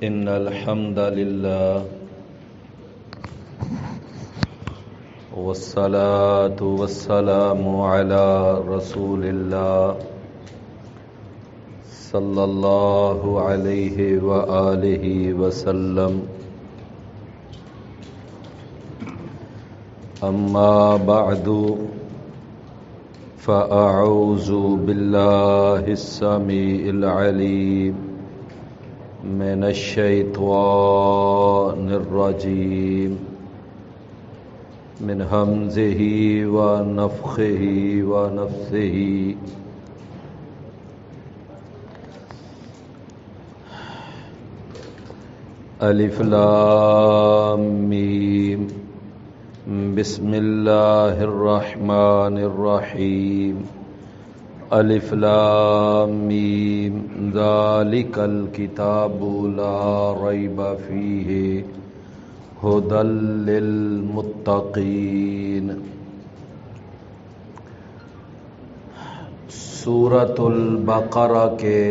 إن الحمد لله والصلاة والسلام على رسول الله صلى الله عليه وآله وسلم. أما بعد فأعوذ بالله السميع العليم من الشيطان الرجيم من همزه ونفخه ونفثه. الف لام میم بسم اللہ الرحمن الرحیم. الف لام میم ذالک الکتاب لا ریب فیہ ھدی للمتقین. سورۃ البقرہ کے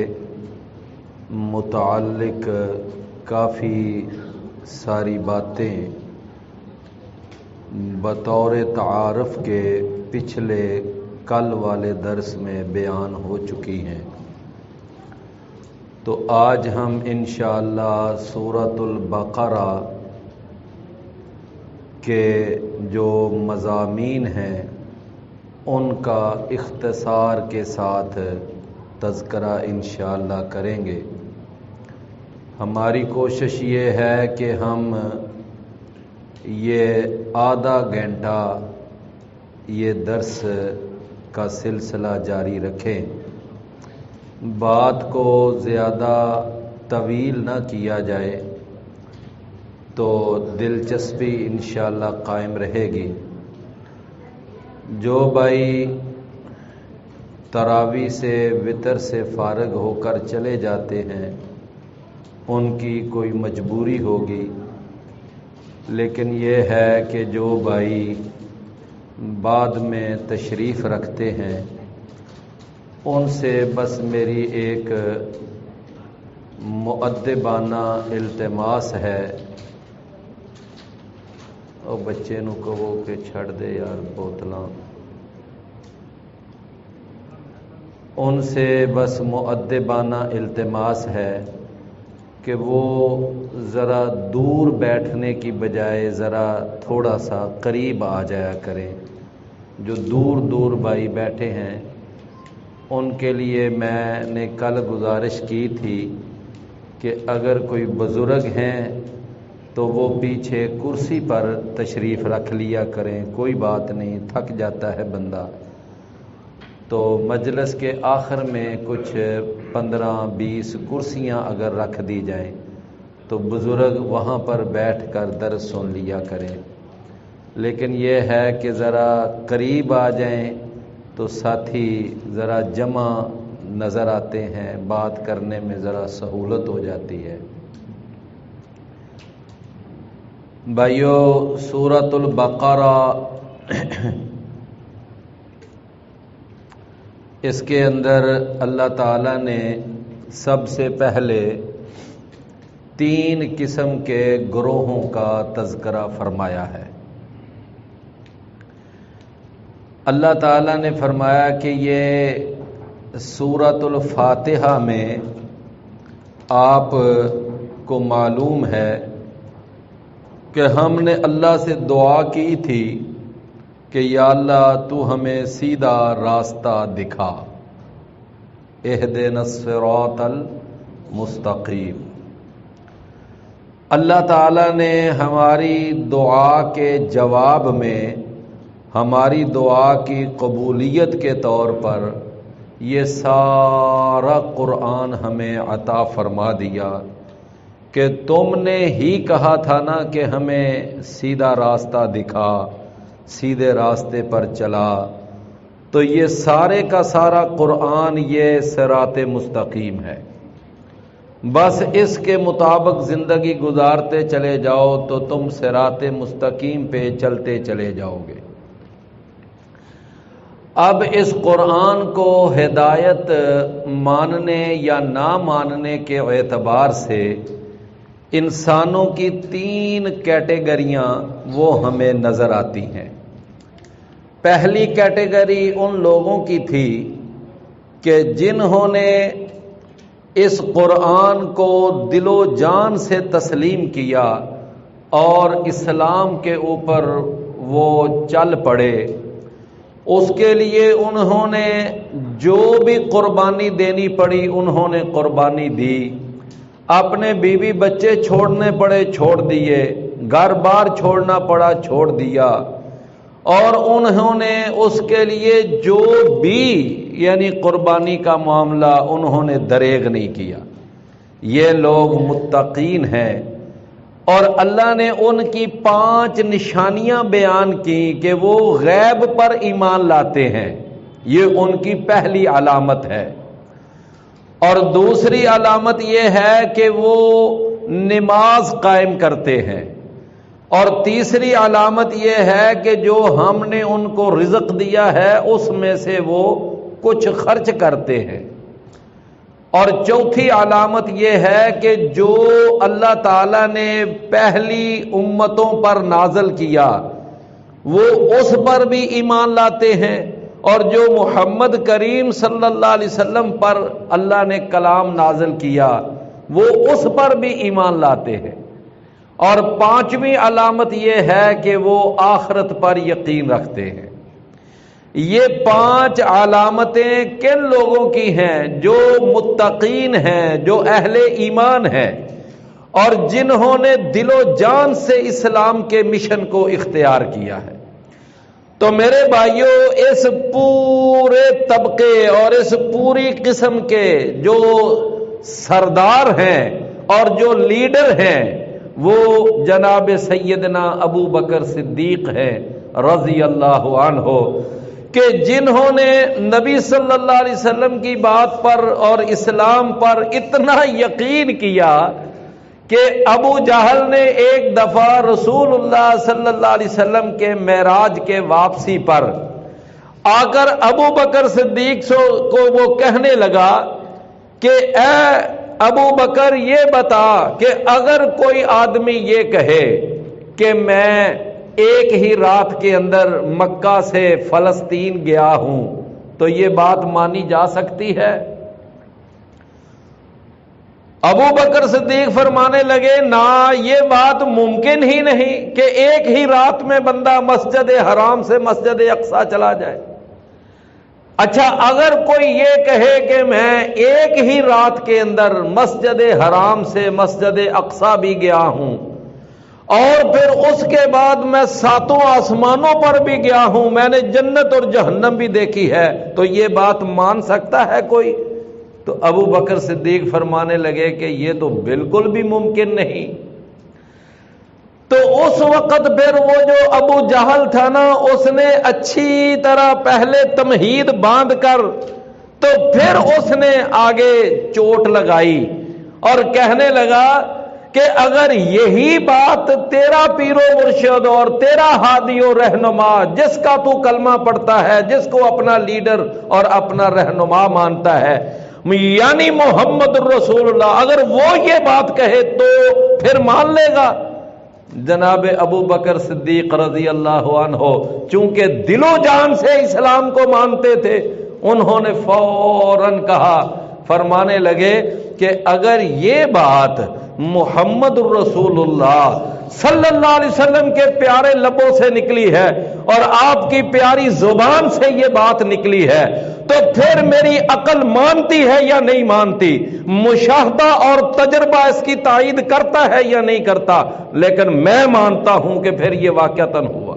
متعلق کافی ساری باتیں بطور تعارف کے پچھلے کل والے درس میں بیان ہو چکی ہیں، تو آج ہم انشاءاللہ سورۃ البقرہ کے جو مضامین ہیں ان کا اختصار کے ساتھ تذکرہ انشاءاللہ کریں گے. ہماری کوشش یہ ہے کہ ہم یہ آدھا گھنٹہ یہ درس کا سلسلہ جاری رکھیں، بات کو زیادہ طویل نہ کیا جائے تو دلچسپی انشاءاللہ قائم رہے گی. جو بھائی تراویح سے وتر سے فارغ ہو کر چلے جاتے ہیں ان کی کوئی مجبوری ہوگی، لیکن یہ ہے کہ جو بھائی بعد میں تشریف رکھتے ہیں ان سے بس میری ایک مؤدبانہ التماس ہے. اور بچے نو کہو کہ چھڑ دے یار بوتلاں. ان سے بس مؤدبانہ التماس ہے کہ وہ ذرا دور بیٹھنے کی بجائے ذرا تھوڑا سا قریب آ جایا کریں. جو دور دور بھائی بیٹھے ہیں ان کے لیے میں نے کل گزارش کی تھی کہ اگر کوئی بزرگ ہیں تو وہ پیچھے کرسی پر تشریف رکھ لیا کریں، کوئی بات نہیں، تھک جاتا ہے بندہ. تو مجلس کے آخر میں کچھ 15-20 کرسیاں اگر رکھ دی جائیں تو بزرگ وہاں پر بیٹھ کر درس سن لیا کریں. لیکن یہ ہے کہ ذرا قریب آ جائیں تو ساتھی ذرا جمع نظر آتے ہیں، بات کرنے میں ذرا سہولت ہو جاتی ہے. بھائیو، سورۃ البقرہ اس کے اندر اللہ تعالیٰ نے سب سے پہلے 3 قسم کے گروہوں کا تذکرہ فرمایا ہے. اللہ تعالیٰ نے فرمایا کہ یہ سورۃ الفاتحہ میں آپ کو معلوم ہے کہ ہم نے اللہ سے دعا کی تھی کہ یا اللہ تو ہمیں سیدھا راستہ دکھا، اہدنا الصراط المستقیم. اللہ تعالیٰ نے ہماری دعا کے جواب میں ہماری دعا کی قبولیت کے طور پر یہ سارا قرآن ہمیں عطا فرما دیا کہ تم نے ہی کہا تھا نا کہ ہمیں سیدھا راستہ دکھا، سیدھے راستے پر چلا. تو یہ سارے کا سارا قرآن یہ صراط مستقیم ہے. بس اس کے مطابق زندگی گزارتے چلے جاؤ تو تم صراط مستقیم پہ چلتے چلے جاؤ گے. اب اس قرآن کو ہدایت ماننے یا نہ ماننے کے اعتبار سے انسانوں کی 3 کیٹیگریاں وہ ہمیں نظر آتی ہیں۔ پہلی کیٹیگری ان لوگوں کی تھی کہ جنہوں نے اس قرآن کو دل و جان سے تسلیم کیا اور اسلام کے اوپر وہ چل پڑے، اس کے لیے انہوں نے جو بھی قربانی دینی پڑی انہوں نے قربانی دی، اپنے بیوی بچے چھوڑنے پڑے چھوڑ دیے، گھر بار چھوڑنا پڑا چھوڑ دیا، اور انہوں نے اس کے لیے جو بھی یعنی قربانی کا معاملہ انہوں نے دریغ نہیں کیا۔ یہ لوگ متقین ہیں، اور اللہ نے ان کی 5 نشانیاں بیان کی کہ وہ غیب پر ایمان لاتے ہیں، یہ ان کی پہلی علامت ہے۔ اور دوسری علامت یہ ہے کہ وہ نماز قائم کرتے ہیں، اور تیسری علامت یہ ہے کہ جو ہم نے ان کو رزق دیا ہے اس میں سے وہ کچھ خرچ کرتے ہیں، اور چوتھی علامت یہ ہے کہ جو اللہ تعالیٰ نے پہلی امتوں پر نازل کیا وہ اس پر بھی ایمان لاتے ہیں، اور جو محمد کریم صلی اللہ علیہ وسلم پر اللہ نے کلام نازل کیا وہ اس پر بھی ایمان لاتے ہیں، اور 5ویں علامت یہ ہے کہ وہ آخرت پر یقین رکھتے ہیں۔ یہ 5 علامتیں کن لوگوں کی ہیں؟ جو متقین ہیں، جو اہل ایمان ہیں، اور جنہوں نے دل و جان سے اسلام کے مشن کو اختیار کیا ہے۔ تو میرے بھائیوں، اس پورے طبقے اور اس پوری قسم کے جو سردار ہیں اور جو لیڈر ہیں وہ جناب سیدنا ابو بکر صدیق ہیں رضی اللہ عنہ، کہ جنہوں نے نبی صلی اللہ علیہ وسلم کی بات پر اور اسلام پر اتنا یقین کیا کہ ابو جہل نے ایک دفعہ رسول اللہ صلی اللہ علیہ وسلم کے معراج کے واپسی پر آ کر ابو بکر صدیق کو وہ کہنے لگا کہ اے ابو بکر یہ بتا کہ اگر کوئی آدمی یہ کہے کہ میں ایک ہی رات کے اندر مکہ سے فلسطین گیا ہوں تو یہ بات مانی جا سکتی ہے؟ ابو بکر صدیق فرمانے لگے نہ، یہ بات ممکن ہی نہیں کہ ایک ہی رات میں بندہ مسجد حرام سے مسجد اقصی چلا جائے۔ اچھا، اگر کوئی یہ کہے کہ میں ایک ہی رات کے اندر مسجد حرام سے مسجد اقصی بھی گیا ہوں اور پھر اس کے بعد میں 7 آسمانوں پر بھی گیا ہوں، میں نے جنت اور جہنم بھی دیکھی ہے، تو یہ بات مان سکتا ہے کوئی؟ تو ابو بکر صدیق فرمانے لگے کہ یہ تو بالکل بھی ممکن نہیں۔ تو اس وقت پھر وہ جو ابو جہل تھا نا، اس نے اچھی طرح پہلے تمہید باندھ کر تو پھر اس نے آگے چوٹ لگائی اور کہنے لگا کہ اگر یہی بات تیرا پیر و مرشد اور تیرا ہادی و رہنما، جس کا تو کلمہ پڑھتا ہے، جس کو اپنا لیڈر اور اپنا رہنما مانتا ہے، یعنی محمد رسول اللہ، اگر وہ یہ بات کہے تو پھر مان لے گا؟ جناب ابو بکر صدیق رضی اللہ عنہ چونکہ دل و جان سے اسلام کو مانتے تھے، انہوں نے فوراً کہا، فرمانے لگے کہ اگر یہ بات محمد رسول اللہ صلی اللہ علیہ وسلم کے پیارے لبوں سے نکلی ہے اور آپ کی پیاری زبان سے یہ بات نکلی ہے تو پھر میری عقل مانتی ہے یا نہیں مانتی؟ مشاہدہ اور تجربہ اس کی تائید کرتا ہے یا نہیں کرتا؟ لیکن میں مانتا ہوں کہ پھر یہ واقعتاً ہوا۔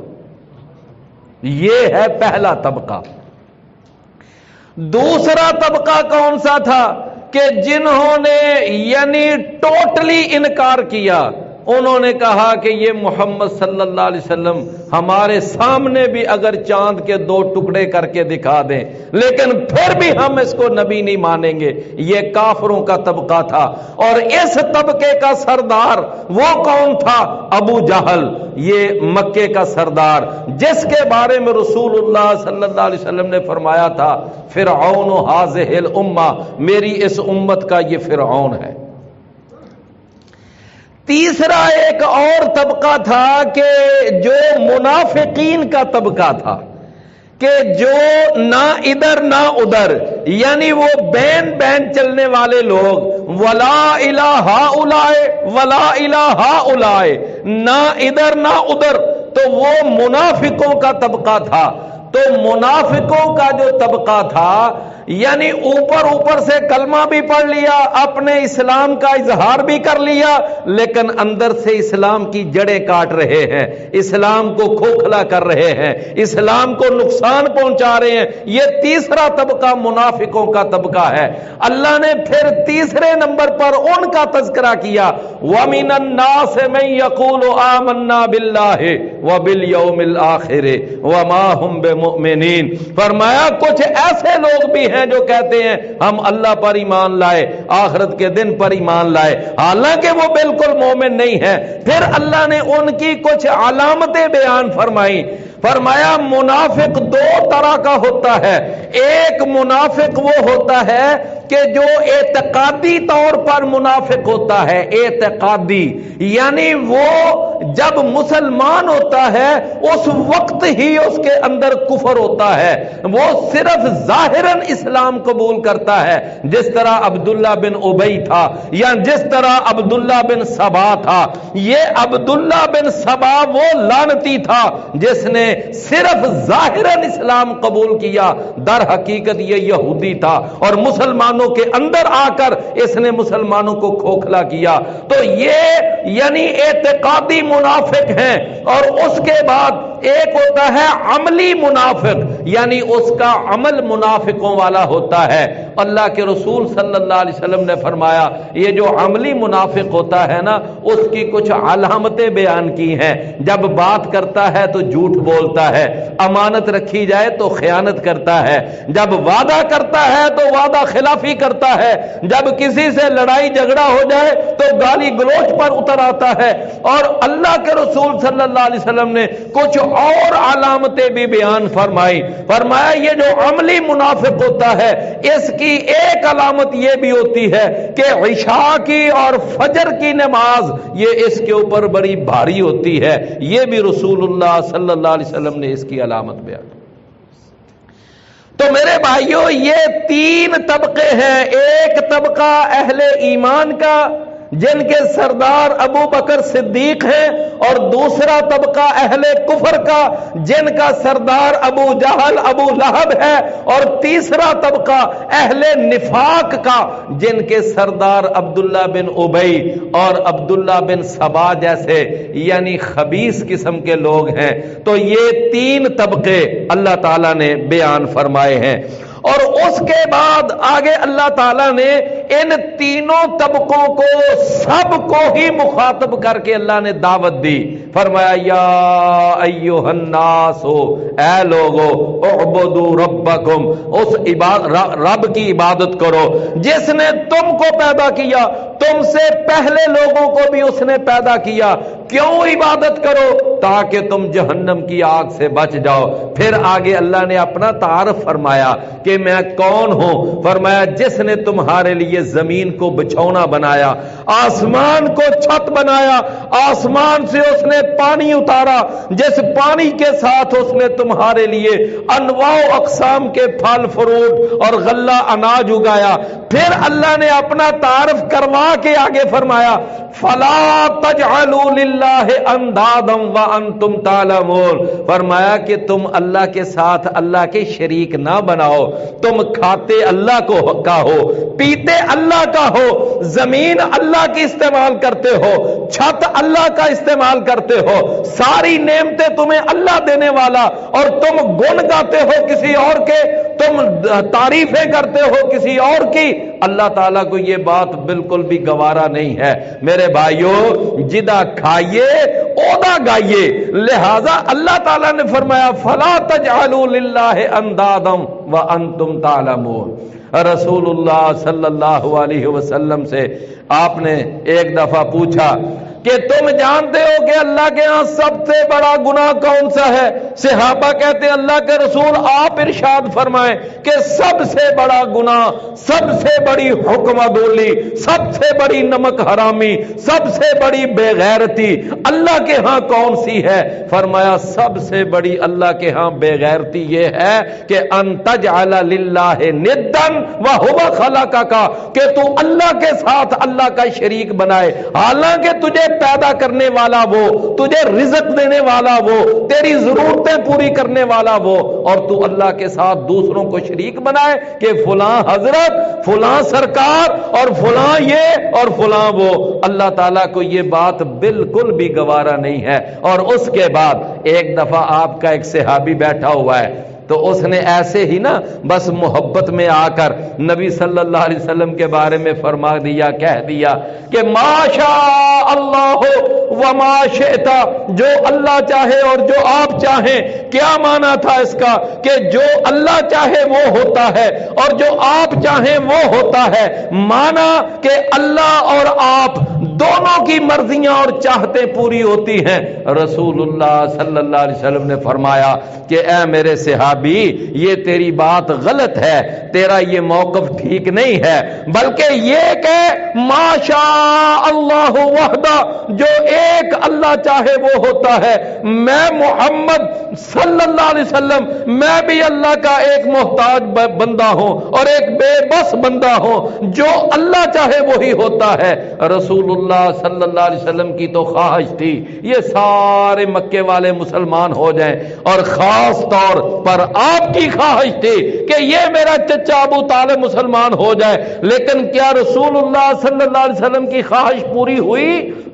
یہ ہے پہلا طبقہ۔ دوسرا طبقہ کون سا تھا؟ کہ جنہوں نے یعنی ٹوٹلی انکار کیا، انہوں نے کہا کہ یہ محمد صلی اللہ علیہ وسلم ہمارے سامنے بھی اگر چاند کے 2 ٹکڑے کر کے دکھا دیں لیکن پھر بھی ہم اس کو نبی نہیں مانیں گے۔ یہ کافروں کا طبقہ تھا، اور اس طبقے کا سردار وہ کون تھا؟ ابو جہل، یہ مکے کا سردار، جس کے بارے میں رسول اللہ صلی اللہ علیہ وسلم نے فرمایا تھا فرعون ھذہ الامہ، میری اس امت کا یہ فرعون ہے۔ تیسرا ایک اور طبقہ تھا کہ جو منافقین کا طبقہ تھا، کہ جو نہ ادھر نہ ادھر، یعنی وہ بین بین چلنے والے لوگ، ولا الہ اولائے ولا الہ اولائے، نہ ادھر نہ ادھر، تو وہ منافقوں کا طبقہ تھا۔ تو منافقوں کا جو طبقہ تھا، یعنی اوپر سے کلمہ بھی پڑھ لیا، اپنے اسلام کا اظہار بھی کر لیا، لیکن اندر سے اسلام کی جڑیں کاٹ رہے ہیں، اسلام کو کھوکھلا کر رہے ہیں، اسلام کو نقصان پہنچا رہے ہیں۔ یہ تیسرا طبقہ منافقوں کا طبقہ ہے۔ اللہ نے پھر تیسرے نمبر پر ان کا تذکرہ کیا، وَمِنَ النَّاسِ مَن يَقُولُ آمَنَّا بِاللَّهِ وَبِالْيَوْمِ الْآخِرِ وَمَا هُمْ بِمُؤْمِنِينَ۔ فرمایا کچھ ایسے لوگ بھی ہیں جو کہتے ہیں ہم اللہ پر ایمان لائے، آخرت کے دن پر ایمان لائے، حالانکہ وہ بالکل مومن نہیں ہے۔ پھر اللہ نے ان کی کچھ علامتیں بیان فرمائی، فرمایا منافق دو طرح کا ہوتا ہے۔ ایک منافق وہ ہوتا ہے کہ جو اعتقادی طور پر منافق ہوتا ہے، اعتقادی، یعنی وہ جب مسلمان ہوتا ہے اس وقت ہی اس کے اندر کفر ہوتا ہے، وہ صرف ظاہراً اسلام قبول کرتا ہے، جس طرح عبداللہ بن ابی تھا، یا جس طرح عبداللہ بن سبا تھا۔ یہ عبداللہ بن سبا وہ لعنتی تھا جس نے صرف ظاہراً اسلام قبول کیا، در حقیقت یہ یہودی تھا، اور مسلمانوں کے اندر آ کر اس نے مسلمانوں کو کھوکھلا کیا۔ تو یہ یعنی اعتقادی منافق ہیں۔ اور اس کے بعد ایک ہوتا ہے عملی منافق، یعنی اس کا عمل منافقوں والا ہوتا ہے۔ اللہ کے رسول صلی اللہ علیہ وسلم نے فرمایا یہ جو عملی منافق ہوتا ہے نا، اس کی کچھ علامتیں بیان کی ہیں۔ جب بات کرتا ہے تو جھوٹ بولتا ہے، امانت رکھی جائے تو خیانت کرتا ہے، جب وعدہ کرتا ہے تو وعدہ خلافی کرتا ہے، جب کسی سے لڑائی جھگڑا ہو جائے تو گالی گلوچ پر اتر آتا ہے۔ اور اللہ کے رسول صلی اللہ علیہ وسلم نے کچھ اور علامتیں بھی بیان فرمائی، فرمایا یہ جو عملی منافق ہوتا ہے اس کی ایک علامت یہ بھی ہوتی ہے کہ عشاء کی اور فجر کی نماز یہ اس کے اوپر بڑی بھاری ہوتی ہے۔ یہ بھی رسول اللہ صلی اللہ علیہ وسلم نے اس کی علامت بیان۔ تو میرے بھائیوں یہ تین طبقے ہیں، ایک طبقہ اہل ایمان کا جن کے سردار ابو بکر صدیق ہیں، اور دوسرا طبقہ اہل کفر کا جن کا سردار ابو جہل ابو لہب ہے، اور تیسرا طبقہ اہل نفاق کا جن کے سردار عبداللہ بن ابی اور عبداللہ بن سبا جیسے یعنی خبیث قسم کے لوگ ہیں۔ تو یہ تین طبقے اللہ تعالیٰ نے بیان فرمائے ہیں۔ اور اس کے بعد آگے اللہ تعالیٰ نے ان تینوں طبقوں کو سب کو ہی مخاطب کر کے اللہ نے دعوت دی، فرمایا یا ایھا الناس، اے لوگو اعبدوا ربکم، اس رب کی عبادت کرو جس نے تم کو پیدا کیا، تم سے پہلے لوگوں کو بھی اس نے پیدا کیا۔ کیوں عبادت کرو؟ تاکہ تم جہنم کی آگ سے بچ جاؤ۔ پھر آگے اللہ نے اپنا تعارف فرمایا کہ میں کون ہوں، فرمایا جس نے تمہارے لیے زمین کو بچھونا بنایا، آسمان کو چھت بنایا، آسمان سے اس نے پانی اتارا، جس پانی کے ساتھ اس نے تمہارے لیے انواع و اقسام کے پھل فروٹ اور غلہ اناج اگایا۔ پھر اللہ نے اپنا تعارف کروا کے آگے فرمایا فلا تجعلوا للہ اندادا وانتم تعلمون، فرمایا کہ تم اللہ کے ساتھ اللہ کے شریک نہ بناؤ، تم کھاتے اللہ کو کا ہو، پیتے اللہ کا ہو، زمین اللہ کی استعمال کرتے ہو، چھت اللہ کا استعمال کرتے ہو، ساری نعمتیں تمہیں اللہ دینے والا، اور تم گن گاتے ہو کسی اور کے، تم تعریفیں کرتے ہو کسی اور کی۔ اللہ تعالیٰ کو یہ بات بالکل بھی گوارا نہیں ہے۔ میرے بھائیوں جدہ کھائیے اودا گائیے، لہذا اللہ تعالیٰ نے فرمایا فلا تجعلوا للہ اندادا وانتم تعلمون۔ رسول اللہ صلی اللہ علیہ وسلم سے آپ نے ایک دفعہ پوچھا کہ تم جانتے ہو کہ اللہ کے ہاں سب سے بڑا گناہ کون سا ہے؟ صحابہ کہتے ہیں اللہ کے رسول آپ ارشاد فرمائیں کہ سب سے بڑا گناہ، سب سے بڑی حکم عدولی، سب سے بڑی نمک حرامی، سب سے بڑی بے غیرتی اللہ کے ہاں کون سی ہے؟ فرمایا سب سے بڑی اللہ کے ہاں بے غیرتی یہ ہے کہ ان تجعل للہ ندا وہو خلقک، کہ تو اللہ کے ساتھ اللہ کا شریک بنائے، حالانکہ تجھے پیدا کرنے والا وہ، تجھے رزق دینے والا وہ، تیری ضرورتیں پوری کرنے والا وہ، اور تو اللہ کے ساتھ دوسروں کو شریک بنائے کہ فلاں حضرت، فلاں سرکار، اور فلاں یہ اور فلاں وہ۔ اللہ تعالیٰ کو یہ بات بالکل بھی گوارا نہیں ہے۔ اور اس کے بعد ایک دفعہ آپ کا ایک صحابی بیٹھا ہوا ہے، تو اس نے ایسے ہی نا بس محبت میں آ کر نبی صلی اللہ علیہ وسلم کے بارے میں فرما دیا، کہہ دیا کہ ما شاء اللہ وما شئت، جو اللہ چاہے اور جو آپ چاہیں۔ کیا معنی تھا اس کا؟ کہ جو اللہ چاہے وہ ہوتا ہے اور جو آپ چاہیں وہ ہوتا ہے۔ معنی کہ اللہ اور آپ دونوں کی مرضیاں اور چاہتیں پوری ہوتی ہیں۔ رسول اللہ صلی اللہ علیہ وسلم نے فرمایا کہ اے میرے صحابی، یہ تیری بات غلط ہے، تیرا یہ موقف ٹھیک نہیں ہے، بلکہ یہ کہ ما شاء اللہ وحدہ، جو ایک اللہ چاہے وہ ہوتا ہے۔ میں محمد صلی اللہ علیہ وسلم، میں بھی اللہ کا ایک محتاج بندہ ہوں اور ایک بے بس بندہ ہوں، جو اللہ چاہے وہی ہوتا ہے۔ رسول اللہ صلی اللہ علیہ وسلم کی تو خواہش تھی یہ سارے مکے والے مسلمان ہو جائیں، اور خاص طور پر آپ کی خواہش تھی کہ یہ میرا چچا ابو طالب مسلمان ہو جائے، لیکن کیا رسول اللہ صلی اللہ علیہ وسلم کی خواہش پوری ہوئی؟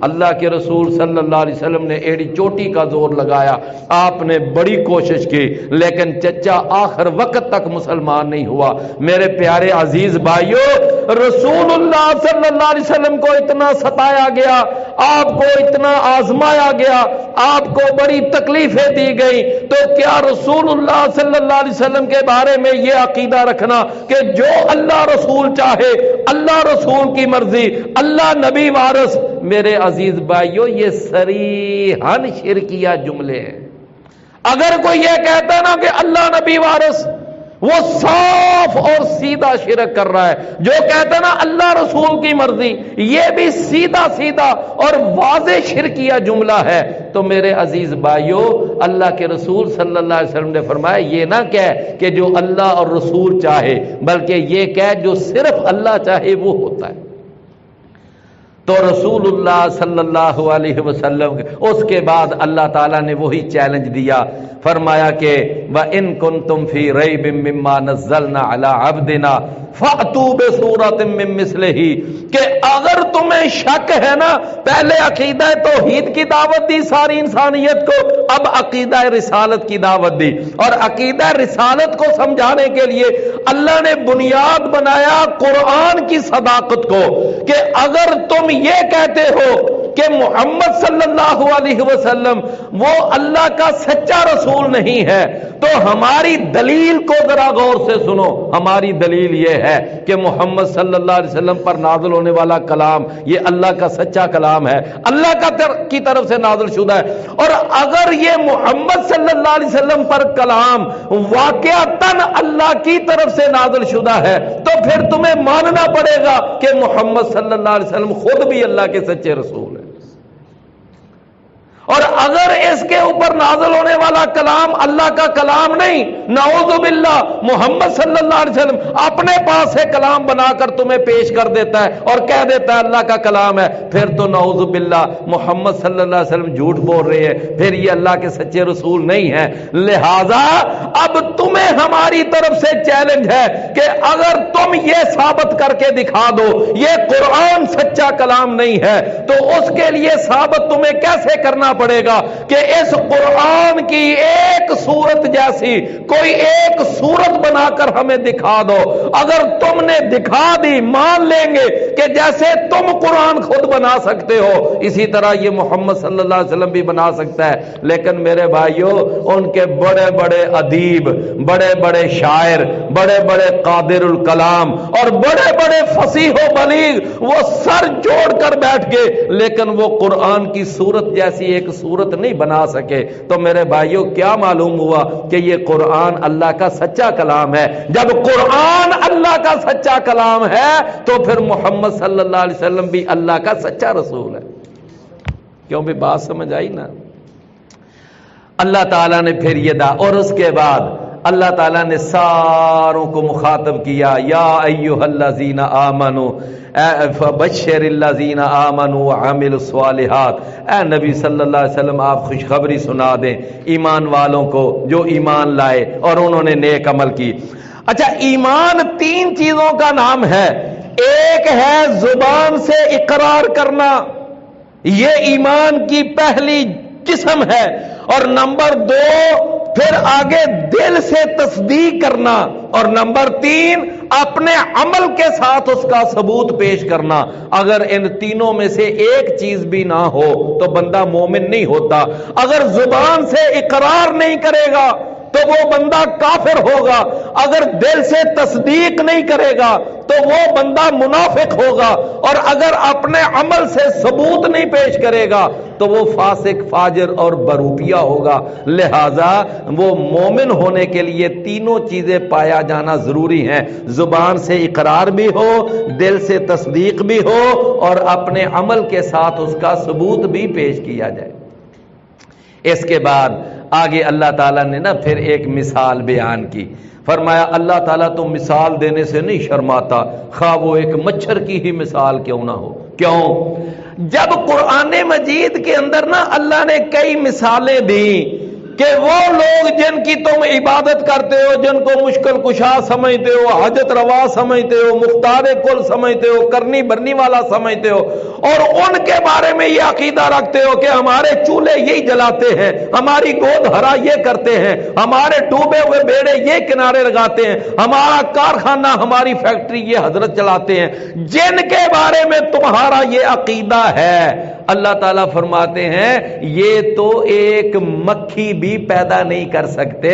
اللہ کے رسول صلی اللہ علیہ وسلم نے ایڑی چوٹی کا زور لگایا، آپ نے بڑی کوشش کی، لیکن چچا آخر وقت تک مسلمان نہیں ہوا۔ میرے پیارے عزیز بھائیو، رسول اللہ صلی اللہ علیہ وسلم کو اتنا ستایا گیا، آپ کو اتنا آزمایا گیا، آپ کو بڑی تکلیفیں دی گئی، تو کیا رسول اللہ صلی اللہ علیہ وسلم کے بارے میں یہ عقیدہ رکھنا کہ جو اللہ رسول چاہے، اللہ رسول کی مرضی، اللہ نبی وارث؟ میرے عزیز بھائیو، یہ صریحاً شرکیہ جملے ہیں۔ اگر کوئی یہ کہتا ہے نا کہ اللہ نبی وارث، وہ صاف اور سیدھا شرک کر رہا ہے۔ جو کہتا ہے نا اللہ رسول کی مرضی، یہ بھی سیدھا سیدھا اور واضح شرکیہ جملہ ہے۔ تو میرے عزیز بھائیو، اللہ کے رسول صلی اللہ علیہ وسلم نے فرمایا یہ نہ کہہ کہ جو اللہ اور رسول چاہے، بلکہ یہ کہہ جو صرف اللہ چاہے وہ ہوتا ہے۔ تو رسول اللہ صلی اللہ علیہ وسلم اس کے بعد اللہ تعالیٰ نے وہی چیلنج دیا، فرمایا کہ وَإِن كُنتُمْ فِي رَيْبٍ مِّمَّا نَزَّلْنَا عَلَىٰ عَبْدِنَا فَأْتُوا بِسُورَةٍ مِّن مِّثْلِهِ، کہ اگر تمہیں شک ہے نا، پہلے عقیدہ توحید کی دعوت دی ساری انسانیت کو، اب عقیدہ رسالت کی دعوت دی، اور عقیدہ رسالت کو سمجھانے کے لیے اللہ نے بنیاد بنایا قرآن کی صداقت کو، کہ اگر تم یہ کہتے ہو کہ محمد صلی اللہ علیہ وسلم وہ اللہ کا سچا رسول نہیں ہے، تو ہماری دلیل کو ذرا غور سے سنو۔ ہماری دلیل یہ ہے کہ محمد صلی اللہ علیہ وسلم پر نازل ہونے والا کلام یہ اللہ کا سچا کلام ہے، اللہ کی طرف سے نازل شدہ ہے، اور اگر یہ محمد صلی اللہ علیہ وسلم پر کلام واقعتاً اللہ کی طرف سے نازل شدہ ہے، تو پھر تمہیں ماننا پڑے گا کہ محمد صلی اللہ علیہ وسلم خود بھی اللہ کے سچے رسول ہیں۔ اور اگر اس کے اوپر نازل ہونے والا کلام اللہ کا کلام نہیں، نعوذ باللہ، محمد صلی اللہ علیہ وسلم اپنے پاس سے کلام بنا کر تمہیں پیش کر دیتا ہے اور کہہ دیتا ہے اللہ کا کلام ہے، پھر تو نعوذ باللہ محمد صلی اللہ علیہ وسلم جھوٹ بول رہے ہیں، پھر یہ اللہ کے سچے رسول نہیں ہیں۔ لہذا اب تمہیں ہماری طرف سے چیلنج ہے کہ اگر تم یہ ثابت کر کے دکھا دو یہ قرآن سچا کلام نہیں ہے، تو اس کے لیے ثابت تمہیں کیسے کرنا پڑے گا کہ اس قرآن کی ایک سورت جیسی کوئی ایک سورت بنا کر ہمیں دکھا دو. اگر تم نے دکھا دی مان لیں گے کہ جیسے تم قرآن خود بنا سکتے ہو اسی طرح یہ محمد صلی اللہ علیہ وسلم بھی بنا سکتا ہے. لیکن میرے بھائیوں ان کے بڑے بڑے ادیب، بڑے بڑے شاعر، بڑے بڑے قادر الکلام اور بڑے بڑے فصیح و بلیغ وہ سر جوڑ کر بیٹھ گئے لیکن وہ قرآن کی سورت جیسی ایک سورت نہیں بنا سکے. تو میرے بھائیوں کیا معلوم ہوا کہ یہ قرآن اللہ کا سچا کلام ہے. جب قرآن اللہ کا سچا کلام ہے تو پھر محمد صلی اللہ علیہ وسلم بھی اللہ کا سچا رسول ہے. کیوں بھی بات سمجھ آئی نا؟ اللہ تعالیٰ نے پھر یہ اور اس کے بعد اللہ تعالیٰ نے ساروں کو مخاطب کیا، یا ایھا الذین آمنوا فبشر الذین آمنوا وعملوا الصالحات. اے نبی صلی اللہ علیہ وسلم آپ خوشخبری سنا دیں ایمان والوں کو جو ایمان لائے اور انہوں نے نیک عمل کی. اچھا ایمان تین چیزوں کا نام ہے. ایک ہے زبان سے اقرار کرنا، یہ ایمان کی پہلی قسم ہے. اور نمبر دو پھر آگے دل سے تصدیق کرنا، اور نمبر تین اپنے عمل کے ساتھ اس کا ثبوت پیش کرنا. اگر ان تینوں میں سے ایک چیز بھی نہ ہو تو بندہ مومن نہیں ہوتا. اگر زبان سے اقرار نہیں کرے گا تو وہ بندہ کافر ہوگا، اگر دل سے تصدیق نہیں کرے گا تو وہ بندہ منافق ہوگا، اور اگر اپنے عمل سے ثبوت نہیں پیش کرے گا تو وہ فاسق فاجر اور بروپیہ ہوگا. لہذا وہ مومن ہونے کے لیے تینوں چیزیں پایا جانا ضروری ہیں. زبان سے اقرار بھی ہو، دل سے تصدیق بھی ہو، اور اپنے عمل کے ساتھ اس کا ثبوت بھی پیش کیا جائے. اس کے بعد آگے اللہ تعالیٰ نے نا پھر ایک مثال بیان کی. فرمایا اللہ تعالیٰ تو مثال دینے سے نہیں شرماتا، خواہ وہ ایک مچھر کی ہی مثال کیوں نہ ہو. کیوں؟ جب قرآن مجید کے اندر نا اللہ نے کئی مثالیں دی کہ وہ لوگ جن کی تم عبادت کرتے ہو، جن کو مشکل کشا سمجھتے ہو، حاجت روا سمجھتے ہو، مختار کل سمجھتے ہو، کرنی برنی والا سمجھتے ہو، اور ان کے بارے میں یہ عقیدہ رکھتے ہو کہ ہمارے چولہے یہی جلاتے ہیں، ہماری گود ہرا یہ کرتے ہیں، ہمارے ڈوبے ہوئے بیڑے یہ کنارے لگاتے ہیں، ہمارا کارخانہ ہماری فیکٹری یہ حضرت چلاتے ہیں، جن کے بارے میں تمہارا یہ عقیدہ ہے. اللہ تعالیٰ فرماتے ہیں یہ تو ایک مکھی بھی پیدا نہیں کر سکتے،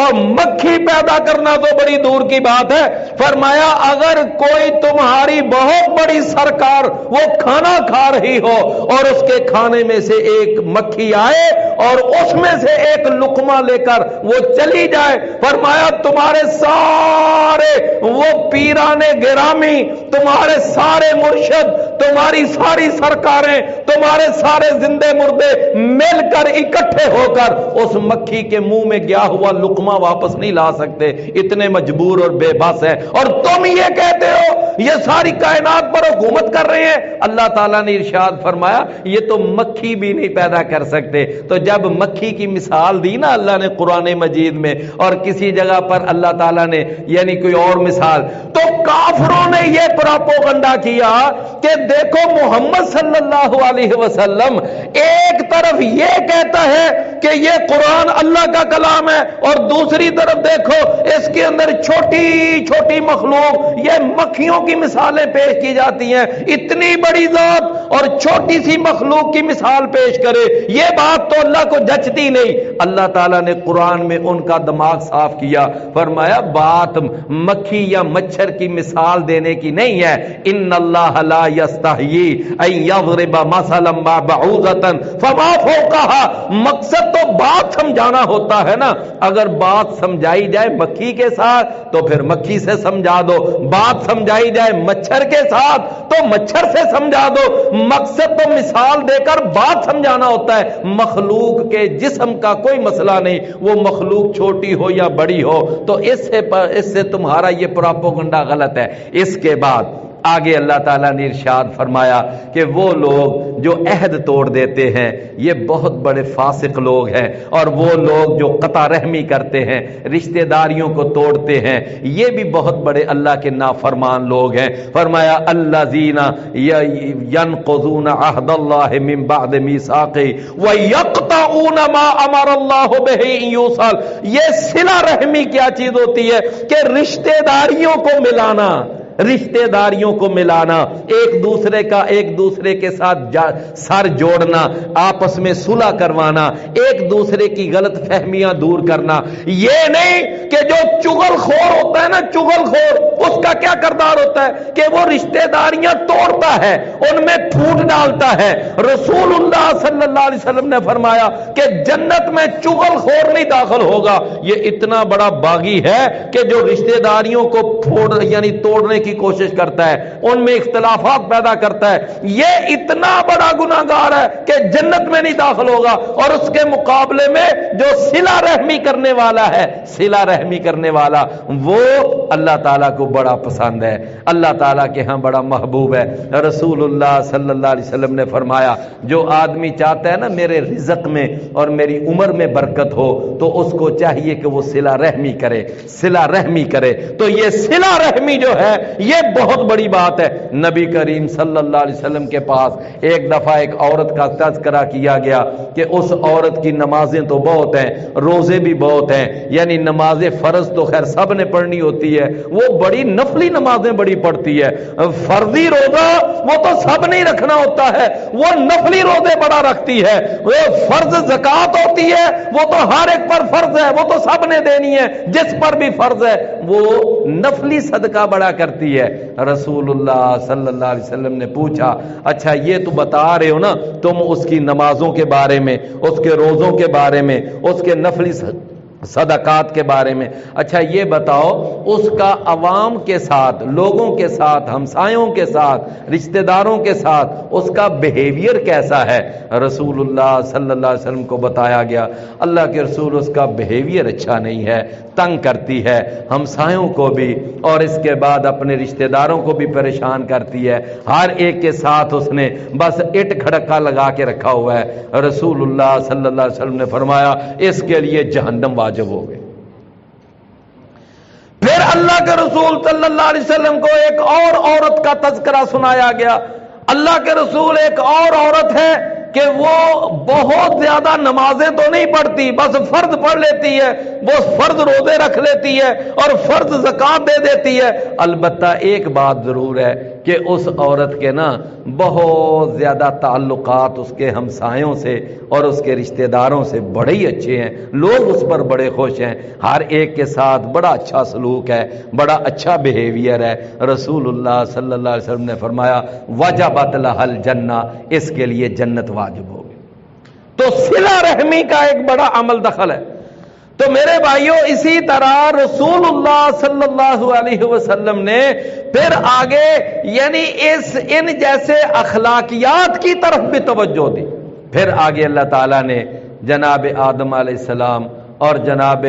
اور مکھی پیدا کرنا تو بڑی دور کی بات ہے. فرمایا اگر کوئی تمہاری بہت بڑی سرکار وہ کھانا کھا رہی ہو اور اس کے کھانے میں سے ایک مکھی آئے اور اس میں سے ایک لقمہ لے کر وہ چلی جائے، فرمایا تمہارے سارے وہ پیران گرامی، تمہارے سارے مرشد، تمہاری ساری سرکاریں، تمہارے سارے زندے مردے مل کر اکٹھے ہو کر اس مکھی کے منہ میں گیا ہوا لقمہ واپس نہیں لا سکتے، اتنے مجبور اور بے بس ہیں. اور تم یہ کہتے ہو یہ ساری کائنات پر حکومت کر رہے ہیں. اللہ تعالیٰ نے ارشاد فرمایا یہ تو مکھی بھی نہیں پیدا کر سکتے. تو جب مکھی کی مثال دی نا اللہ نے قرآن مجید میں، اور کسی جگہ پر اللہ تعالیٰ نے یعنی کوئی اور مثال، تو کافروں نے یہ پراپوگنڈا کیا کہ دیکھو محمد صلی اللہ علیہ وسلم ایک طرف یہ کہتا ہے کہ یہ قرآن اللہ کا کلام ہے، اور دوسری طرف دیکھو اس کے اندر چھوٹی چھوٹی مخلوق یہ مکھیوں کی مثالیں پیش کی جاتی ہیں. اتنی بڑی ذات اور چھوٹی سی مخلوق کی مثال پیش کرے، یہ بات تو اللہ کو جچتی نہیں. اللہ تعالیٰ نے قرآن میں ان کا دماغ صاف کیا، فرمایا بات مکھی یا مچھر کی مثال دینے کی نہیں ہے. ان اللہ لا یستحیی ان یضرب مثلا ما بعوضۃ فما فوقها. مقصد تو بات سمجھانا ہوتا ہے نا. اگر بات سمجھائی جائے مکھی کے ساتھ تو پھر مکھی سے سمجھا دو، بات سمجھائی جائے مچھر کے ساتھ تو مچھر سے سمجھا دو. مقصد تو مثال دے کر بات سمجھانا ہوتا ہے. مخلوق کے جسم کا کوئی مسئلہ نہیں، وہ مخلوق چھوٹی ہو یا بڑی ہو. تو اس سے تمہارا یہ پراپوگنڈا غلط ہے. اس کے بعد آگے اللہ تعالیٰ نے ارشاد فرمایا کہ وہ لوگ جو عہد توڑ دیتے ہیں یہ بہت بڑے فاسق لوگ ہیں، اور وہ لوگ جو قطع رحمی کرتے ہیں، رشتہ داریوں کو توڑتے ہیں، یہ بھی بہت بڑے اللہ کے نافرمان لوگ ہیں۔ فرمایا الذین ینقضون عہد اللہ من بعد میثاقہ ویقطعون ما امر اللہ بہ ان یوصل۔ یہ صلہ رحمی کیا چیز ہوتی ہے کہ رشتہ داریوں کو ملانا، رشتہ داریوں کو ملانا، ایک دوسرے کے ساتھ سر جوڑنا، آپس میں صلح کروانا، ایک دوسرے کی غلط فہمیاں دور کرنا۔ یہ نہیں کہ جو چغل خور ہوتا ہے نا، چغل خور، اس کا کیا کردار ہوتا ہے کہ وہ رشتہ داریاں توڑتا ہے، ان میں پھوٹ ڈالتا ہے۔ رسول اللہ صلی اللہ علیہ وسلم نے فرمایا کہ جنت میں چغل خور نہیں داخل ہوگا، یہ اتنا بڑا باغی ہے کہ جو رشتہ داریوں کو توڑنے کی کوشش کرتا ہے، ان میں اختلافات پیدا کرتا ہے، یہ اتنا بڑا گناہگار ہے کہ جنت میں نہیں داخل ہوگا۔ اور اس کے مقابلے میں جو صلہ رحمی کرنے والا ہے، صلہ رحمی کرنے والا، وہ اللہ تعالیٰ کو بڑا پسند ہے، اللہ تعالیٰ کے ہاں بڑا محبوب ہے۔ رسول اللہ صلی اللہ علیہ وسلم نے فرمایا جو آدمی چاہتا ہے نا میرے رزق میں اور میری عمر میں برکت ہو تو اس کو چاہیے کہ وہ صلہ رحمی کرے، صلہ رحمی کرے۔ تو یہ صلہ رحمی جو ہے یہ بہت بڑی بات ہے۔ نبی کریم صلی اللہ علیہ وسلم کے پاس ایک دفعہ ایک عورت کا تذکرہ کیا گیا کہ اس عورت کی نمازیں تو بہت ہیں، روزے بھی بہت ہیں، یعنی نماز فرض تو خیر سب نے پڑھنی ہوتی ہے، وہ بڑی نفلی نمازیں بڑی پڑھتی ہے، فرضی روزہ وہ تو سب نہیں رکھنا ہوتا ہے، وہ نفلی روزے بڑا رکھتی ہے، وہ فرض زکوٰۃ ہوتی ہے وہ تو ہر ایک پر فرض ہے، وہ تو سب نے دینی ہے، جس پر بھی فرض ہے وہ نفلی صدقہ بڑا کرتی ہے۔ رسول اللہ صلی اللہ علیہ وسلم نے پوچھا اچھا یہ تو بتا رہے ہو نا تم اس کی نمازوں کے بارے میں، اس کے روزوں کے بارے میں، اس کے نفلی صدقات کے بارے میں، اچھا یہ بتاؤ اس کا عوام کے ساتھ، لوگوں کے ساتھ، ہمسایوں کے ساتھ، رشتہ داروں کے ساتھ اس کا بیہیویئر کیسا ہے؟ رسول اللہ صلی اللہ علیہ وسلم کو بتایا گیا اللہ کے رسول اس کا بیہیویئر اچھا نہیں ہے، تنگ کرتی ہے ہمسایوں کو بھی اور اس کے بعد اپنے رشتہ داروں کو بھی پریشان کرتی ہے، ہر ایک کے ساتھ اس نے بس اٹ کھڑکا لگا کے رکھا ہوا ہے۔ رسول اللہ صلی اللہ علیہ وسلم نے فرمایا اس کے لیے جہنم واجب ہو گئے۔ پھر اللہ کے رسول صلی اللہ علیہ وسلم کو ایک اور عورت کا تذکرہ سنایا گیا۔ اللہ کے رسول ایک اور عورت ہے کہ وہ بہت زیادہ نمازیں تو نہیں پڑھتی، بس فرض پڑھ لیتی ہے، وہ فرض روزے رکھ لیتی ہے اور فرض زکوٰۃ دے دیتی ہے۔ البتہ ایک بات ضرور ہے کہ اس عورت کے نا بہت زیادہ تعلقات اس کے ہمسایوں سے اور اس کے رشتہ داروں سے بڑے ہی اچھے ہیں، لوگ اس پر بڑے خوش ہیں، ہر ایک کے ساتھ بڑا اچھا سلوک ہے، بڑا اچھا بیہیویئر ہے۔ رسول اللہ صلی اللہ علیہ وسلم نے فرمایا وجبت لها الجنہ، اس کے لیے جنت واجب ہوگی۔ تو صلہ رحمی کا ایک بڑا عمل دخل ہے۔ تو میرے بھائیوں اسی طرح رسول اللہ صلی اللہ علیہ وسلم نے پھر آگے یعنی ان جیسے اخلاقیات کی طرف بھی توجہ دی۔ پھر آگے اللہ تعالیٰ نے جناب آدم علیہ السلام اور جناب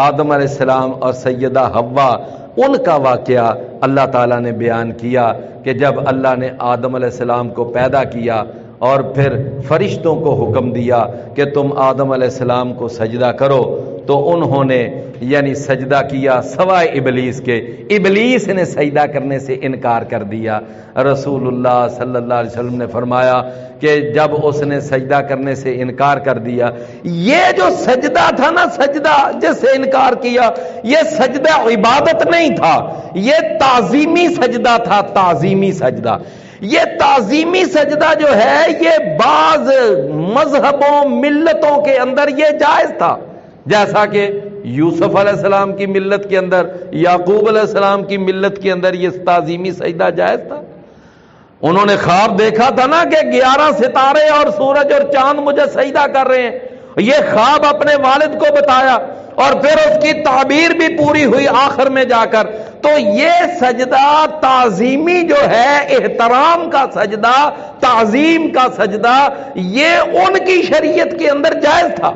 آدم علیہ السلام اور سیدہ حوا ان کا واقعہ اللہ تعالیٰ نے بیان کیا کہ جب اللہ نے آدم علیہ السلام کو پیدا کیا اور پھر فرشتوں کو حکم دیا کہ تم آدم علیہ السلام کو سجدہ کرو تو انہوں نے یعنی سجدہ کیا سوائے ابلیس کے، ابلیس نے سجدہ کرنے سے انکار کر دیا۔ رسول اللہ صلی اللہ علیہ وسلم نے فرمایا کہ جب اس نے سجدہ کرنے سے انکار کر دیا، یہ جو سجدہ تھا نا، سجدہ جس سے انکار کیا، یہ سجدہ عبادت نہیں تھا، یہ تعظیمی سجدہ تھا، تعظیمی سجدہ۔ یہ تعظیمی سجدہ جو ہے یہ بعض مذہبوں ملتوں کے اندر یہ جائز تھا، جیسا کہ یوسف علیہ السلام کی ملت کے اندر، یعقوب علیہ السلام کی ملت کے اندر یہ تعظیمی سجدہ جائز تھا۔ انہوں نے خواب دیکھا تھا نا کہ 11 ستارے اور سورج اور چاند مجھے سجدہ کر رہے ہیں، یہ خواب اپنے والد کو بتایا اور پھر اس کی تعبیر بھی پوری ہوئی آخر میں جا کر۔ تو یہ سجدہ تعظیمی جو ہے، احترام کا سجدہ، تعظیم کا سجدہ، یہ ان کی شریعت کے اندر جائز تھا،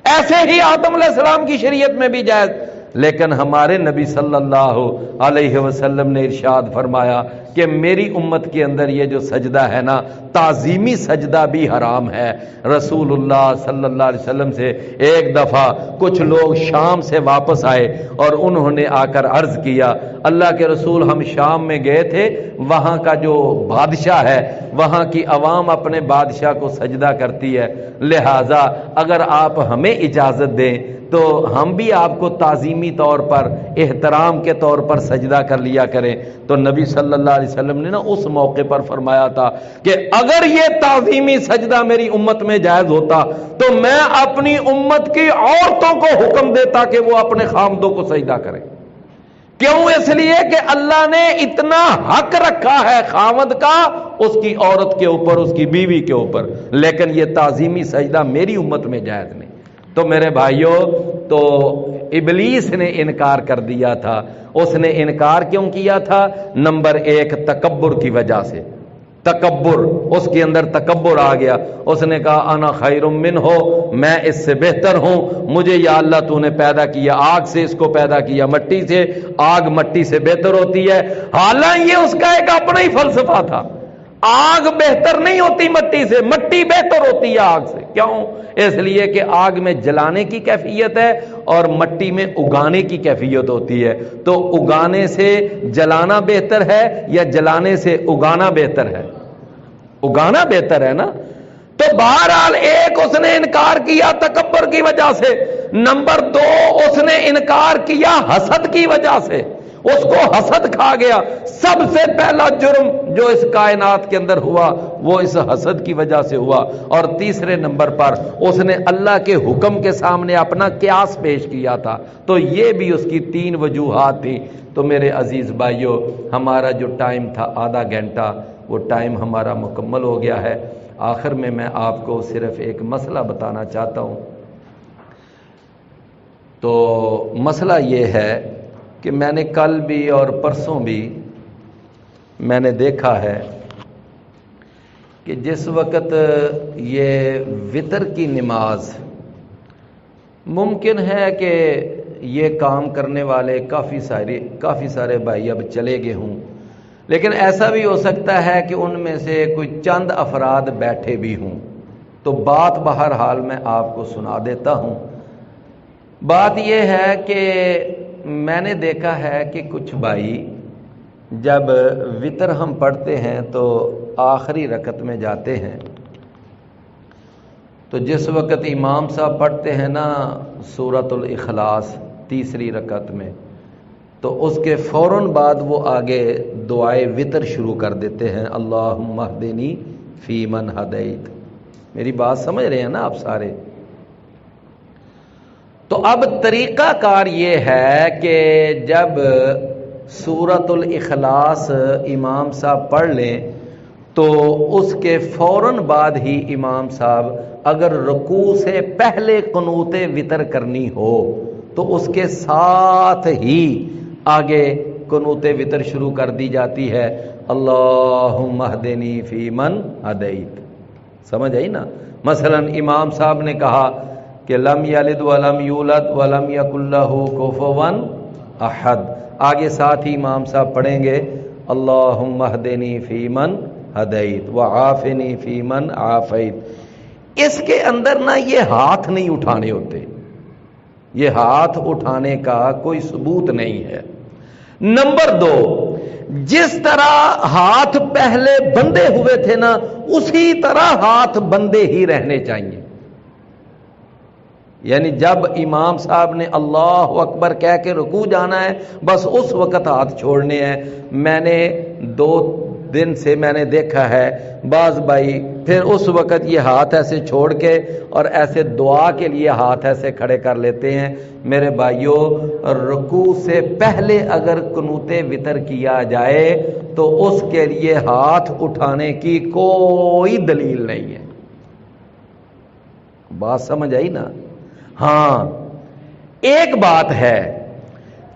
ایسے ہی آدم علیہ السلام کی شریعت میں بھی جائز۔ لیکن ہمارے نبی صلی اللہ علیہ وسلم نے ارشاد فرمایا کہ میری امت کے اندر یہ جو سجدہ ہے نا، تعظیمی سجدہ بھی حرام ہے۔ رسول اللہ صلی اللہ علیہ وسلم سے ایک دفعہ کچھ لوگ شام سے واپس آئے اور انہوں نے آ کر عرض کیا، اللہ کے رسول ہم شام میں گئے تھے، وہاں کا جو بادشاہ ہے وہاں کی عوام اپنے بادشاہ کو سجدہ کرتی ہے، لہٰذا اگر آپ ہمیں اجازت دیں تو ہم بھی آپ کو تعظیمی طور پر، احترام کے طور پر سجدہ کر لیا کریں۔ تو نبی صلی اللہ علیہ وسلم نے نا اس موقع پر فرمایا تھا کہ اگر یہ تعظیمی سجدہ میری امت میں جائز ہوتا تو میں اپنی امت کی عورتوں کو حکم دیتا کہ وہ اپنے خامدوں کو سجدہ کریں۔ کیوں؟ اس لیے کہ اللہ نے اتنا حق رکھا ہے خامد کا اس کی عورت کے اوپر، اس کی بیوی کے اوپر، لیکن یہ تعظیمی سجدہ میری امت میں جائز نہیں۔ تو میرے بھائیوں، تو ابلیس نے انکار کر دیا تھا۔ اس نے انکار کیوں کیا تھا؟ نمبر ایک، تکبر کی وجہ سے۔ تکبر، اس کے اندر تکبر آ گیا۔ اس نے کہا انا خیر منہ، میں اس سے بہتر ہوں، مجھے یا اللہ تو نے پیدا کیا آگ سے، اس کو پیدا کیا مٹی سے، آگ مٹی سے بہتر ہوتی ہے۔ حالانکہ یہ اس کا ایک اپنا ہی فلسفہ تھا، آگ بہتر نہیں ہوتی مٹی سے، مٹی بہتر ہوتی ہے آگ سے۔ کیوں؟ اس لیے کہ آگ میں جلانے کی کیفیت ہے اور مٹی میں اگانے کی کیفیت ہوتی ہے۔ تو اگانے سے جلانا بہتر ہے یا جلانے سے اگانا بہتر ہے؟ اگانا بہتر ہے نا۔ تو بہرحال ایک اس نے انکار کیا تکبر کی وجہ سے، نمبر دو اس نے انکار کیا حسد کی وجہ سے، اس کو حسد کھا گیا۔ سب سے پہلا جرم جو اس کائنات کے اندر ہوا وہ اس حسد کی وجہ سے ہوا۔ اور تیسرے نمبر پر اس نے اللہ کے حکم کے سامنے اپنا قیاس پیش کیا تھا۔ تو یہ بھی اس کی تین وجوہات تھی۔ تو میرے عزیز بھائیوں، ہمارا جو ٹائم تھا آدھا گھنٹہ، وہ ٹائم ہمارا مکمل ہو گیا ہے۔ آخر میں آپ کو صرف ایک مسئلہ بتانا چاہتا ہوں۔ تو مسئلہ یہ ہے کہ میں نے کل بھی اور پرسوں بھی میں نے دیکھا ہے کہ جس وقت یہ وتر کی نماز، ممکن ہے کہ یہ کام کرنے والے کافی سارے بھائی اب چلے گئے ہوں، لیکن ایسا بھی ہو سکتا ہے کہ ان میں سے کوئی چند افراد بیٹھے بھی ہوں۔ تو بات بہرحال میں آپ کو سنا دیتا ہوں۔ بات یہ ہے کہ میں نے دیکھا ہے کہ کچھ بھائی جب وتر ہم پڑھتے ہیں تو آخری رکعت میں جاتے ہیں، تو جس وقت امام صاحب پڑھتے ہیں نا سورۃ الاخلاص تیسری رکعت میں، تو اس کے فوراً بعد وہ آگے دعائے وتر شروع کر دیتے ہیں، اللہم اہدنی فی من ہدیت۔ میری بات سمجھ رہے ہیں نا آپ سارے؟ تو اب طریقہ کار یہ ہے کہ جب سورۃ الاخلاص امام صاحب پڑھ لیں تو اس کے فوراً بعد ہی امام صاحب اگر رکوع سے پہلے قنوت وتر کرنی ہو تو اس کے ساتھ ہی آگے قنوت وتر شروع کر دی جاتی ہے، اللہم اہدنی فی من ہدیت۔ سمجھ آئی نا؟ مثلا امام صاحب نے کہا کہ لم یلد ولم یولد ولم یکن لہ کفوا احد، آگے ساتھ ہی امام صاحب پڑھیں گے اللہم اہدنی فی من ہدیت وعافنی فی من عافیت۔ اس کے اندر نہ یہ ہاتھ نہیں اٹھانے ہوتے، یہ ہاتھ اٹھانے کا کوئی ثبوت نہیں ہے۔ نمبر دو، جس طرح ہاتھ پہلے بندے ہوئے تھے نا اسی طرح ہاتھ بندے ہی رہنے چاہیے۔ یعنی جب امام صاحب نے اللہ اکبر کہہ کے رکوع جانا ہے بس اس وقت ہاتھ چھوڑنے ہیں۔ میں نے 2 دن سے میں نے دیکھا ہے بعض بھائی پھر اس وقت یہ ہاتھ ایسے چھوڑ کے اور ایسے دعا کے لیے ہاتھ ایسے کھڑے کر لیتے ہیں۔ میرے بھائیوں، رکوع سے پہلے اگر قنوت وتر کیا جائے تو اس کے لیے ہاتھ اٹھانے کی کوئی دلیل نہیں ہے۔ بات سمجھ آئی نا؟ ہاں، ایک بات ہے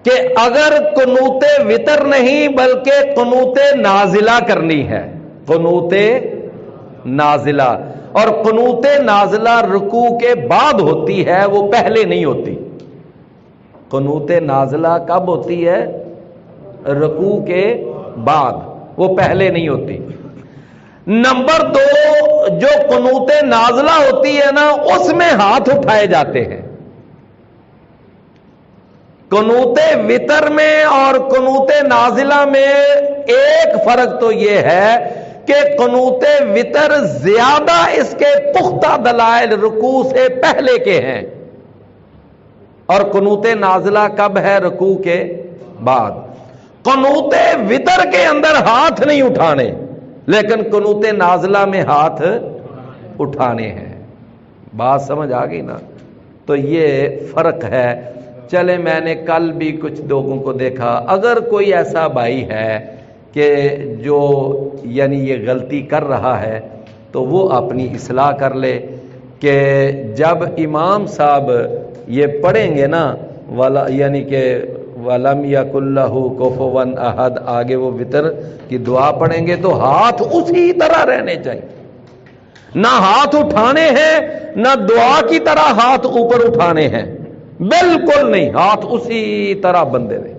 کہ اگر قنوت وتر نہیں بلکہ قنوت نازلہ کرنی ہے، قنوت نازلہ، اور قنوت نازلہ رکوع کے بعد ہوتی ہے، وہ پہلے نہیں ہوتی۔ قنوت نازلہ کب ہوتی ہے؟ رکوع کے بعد، وہ پہلے نہیں ہوتی۔ نمبر 2، جو قنوت نازلہ ہوتی ہے نا، اس میں ہاتھ اٹھائے جاتے ہیں۔ قنوت وتر میں اور قنوت نازلہ میں ایک فرق تو یہ ہے کہ قنوت وتر زیادہ اس کے پختہ دلائل رکوع سے پہلے کے ہیں، اور قنوت نازلہ کب ہے؟ رکوع کے بعد۔ قنوت وتر کے اندر ہاتھ نہیں اٹھانے، لیکن قنوت نازلہ میں ہاتھ اٹھانے ہیں۔ بات سمجھ آ گئی نا؟ تو یہ فرق ہے۔ چلے، میں نے کل بھی کچھ لوگوں کو دیکھا، اگر کوئی ایسا بھائی ہے کہ جو یعنی یہ غلطی کر رہا ہے تو وہ اپنی اصلاح کر لے، کہ جب امام صاحب یہ پڑھیں گے نا والا، یعنی کہ وَلَمْ يَكُنْ لَهُ كُفُوًا أَحَدٌ، آگے وہ وتر کی دعا پڑھیں گے تو ہاتھ اسی طرح رہنے چاہیے، نہ ہاتھ اٹھانے ہیں نہ دعا کی طرح ہاتھ اوپر اٹھانے ہیں، بالکل نہیں، ہاتھ اسی طرح بندے رہے۔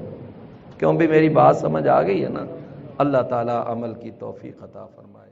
کیوں بھی میری بات سمجھ آ گئی ہے نا؟ اللہ تعالی عمل کی توفیق عطا فرمائے۔